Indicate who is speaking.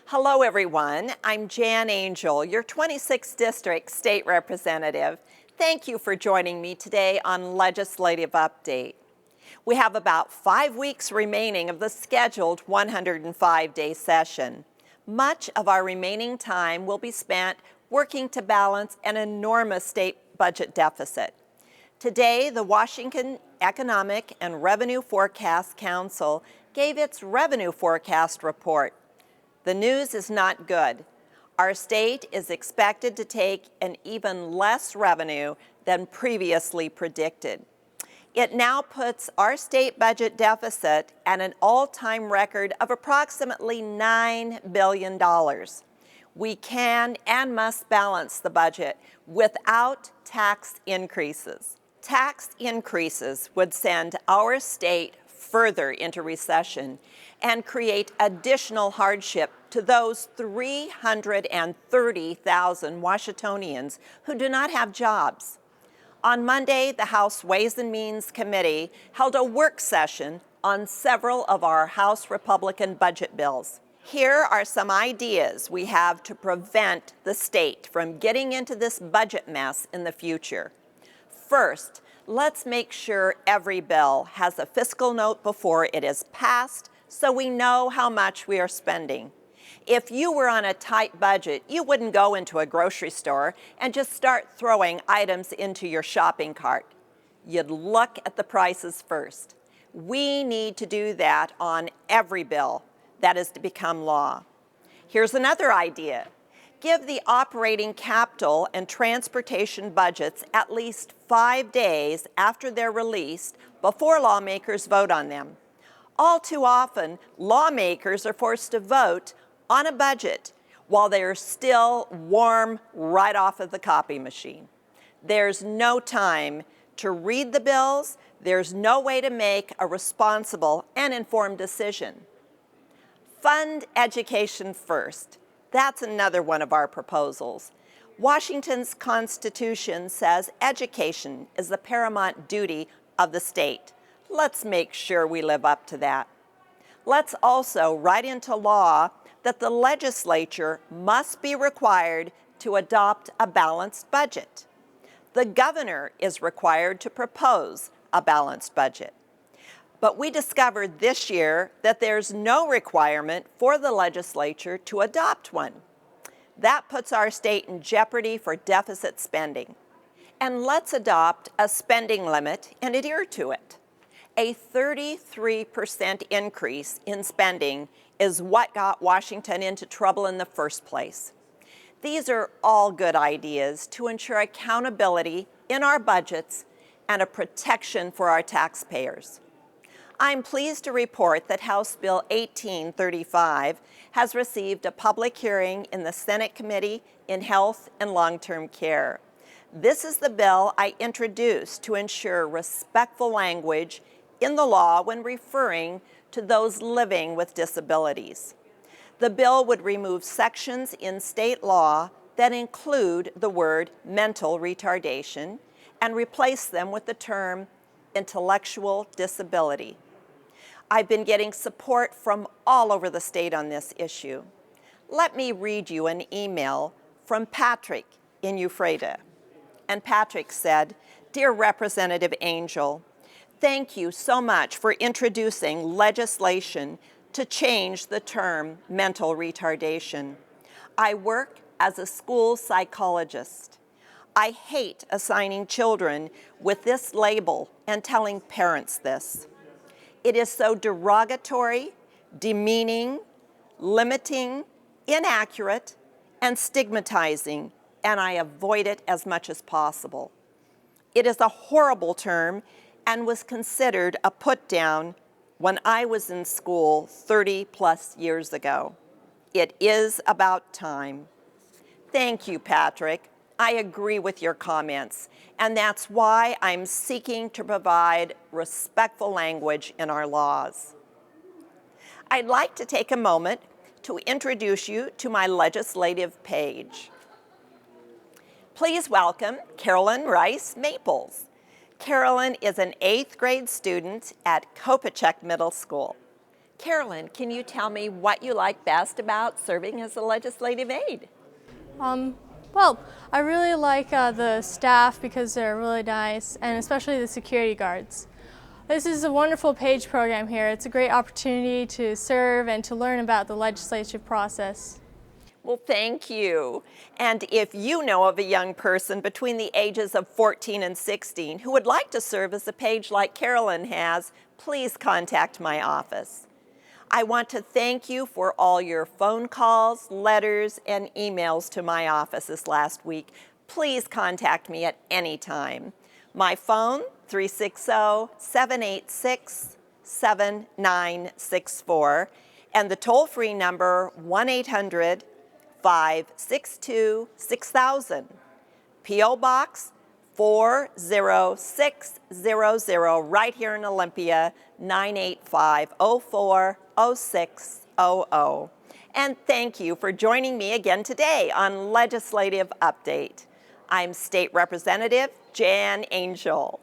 Speaker 1: Hello, everyone. I'm Jan Angel, your 26th District State Representative. Thank you for joining me today on Legislative Update. We have about 5 weeks remaining of the scheduled 105-day session. Much of our remaining time will be spent working to balance an enormous state budget deficit. Today, the Washington Economic and Revenue Forecast Council gave its revenue forecast report. The news is not good. Our state is expected to take an even less revenue than previously predicted. It now puts our state budget deficit at an all-time record of approximately $9 billion. We can and must balance the budget without tax increases. Tax increases would send our state further into recession and create additional hardship to those 330,000 Washingtonians who do not have jobs. On Monday, the House Ways and Means Committee held a work session on several of our House Republican budget bills. Here are some ideas we have to prevent the state from getting into this budget mess in the future. First, let's make sure every bill has a fiscal note before it is passed so we know how much we are spending. If you were on a tight budget, you wouldn't go into a grocery store and just start throwing items into your shopping cart. You'd look at the prices first. We need to do that on every bill that is to become law. Here's another idea. Give the operating capital and transportation budgets at least 5 days after they're released before lawmakers vote on them. All too often, lawmakers are forced to vote on a budget while they're still warm right off of the copy machine. There's no time to read the bills. There's no way to make a responsible and informed decision. Fund education first. That's another one of our proposals. Washington's Constitution says education is the paramount duty of the state. Let's make sure we live up to that. Let's also write into law that the legislature must be required to adopt a balanced budget. The governor is required to propose a balanced budget. But we discovered this year that there's no requirement for the legislature to adopt one. That puts our state in jeopardy for deficit spending. And let's adopt a spending limit and adhere to it. A 33% increase in spending is what got Washington into trouble in the first place. These are all good ideas to ensure accountability in our budgets and a protection for our taxpayers. I'm pleased to report that House Bill 1835 has received a public hearing in the Senate Committee in Health and Long-Term Care. This is the bill I introduced to ensure respectful language in the law when referring to those living with disabilities. The bill would remove sections in state law that include the word mental retardation and replace them with the term intellectual disability. I've been getting support from all over the state on this issue. Let me read you an email from Patrick in Ephrata. And Patrick said, "Dear Representative Angel, thank you so much for introducing legislation to change the term mental retardation. I work as a school psychologist. I hate assigning children with this label and telling parents this. It is so derogatory, demeaning, limiting, inaccurate, and stigmatizing, and I avoid it as much as possible. It is a horrible term and was considered a put-down when I was in school 30-plus years ago. It is about time." Thank you, Patrick. I agree with your comments, and that's why I'm seeking to provide respectful language in our laws. I'd like to take a moment to introduce you to my legislative page. Please welcome Carolyn Rice Maples. Carolyn is an 8th grade student at Kopachek Middle School. Carolyn, can you tell me what you like best about serving as a legislative aide?
Speaker 2: Well, I really like the staff because they're really nice, and especially the security guards. This is a wonderful PAGE program here. It's a great opportunity to serve and to learn about the legislative process.
Speaker 1: Well, thank you. And if you know of a young person between the ages of 14 and 16 who would like to serve as a page like Carolyn has, please contact my office. I want to thank you for all your phone calls, letters, and emails to my office this last week. Please contact me at any time. My phone, 360-786-7964, and the toll-free number, 1-800-562-6000. P.O. Box 40600, right here in Olympia, 985-04-0600. And thank you for joining me again today on Legislative Update. I'm State Representative Jan Angel.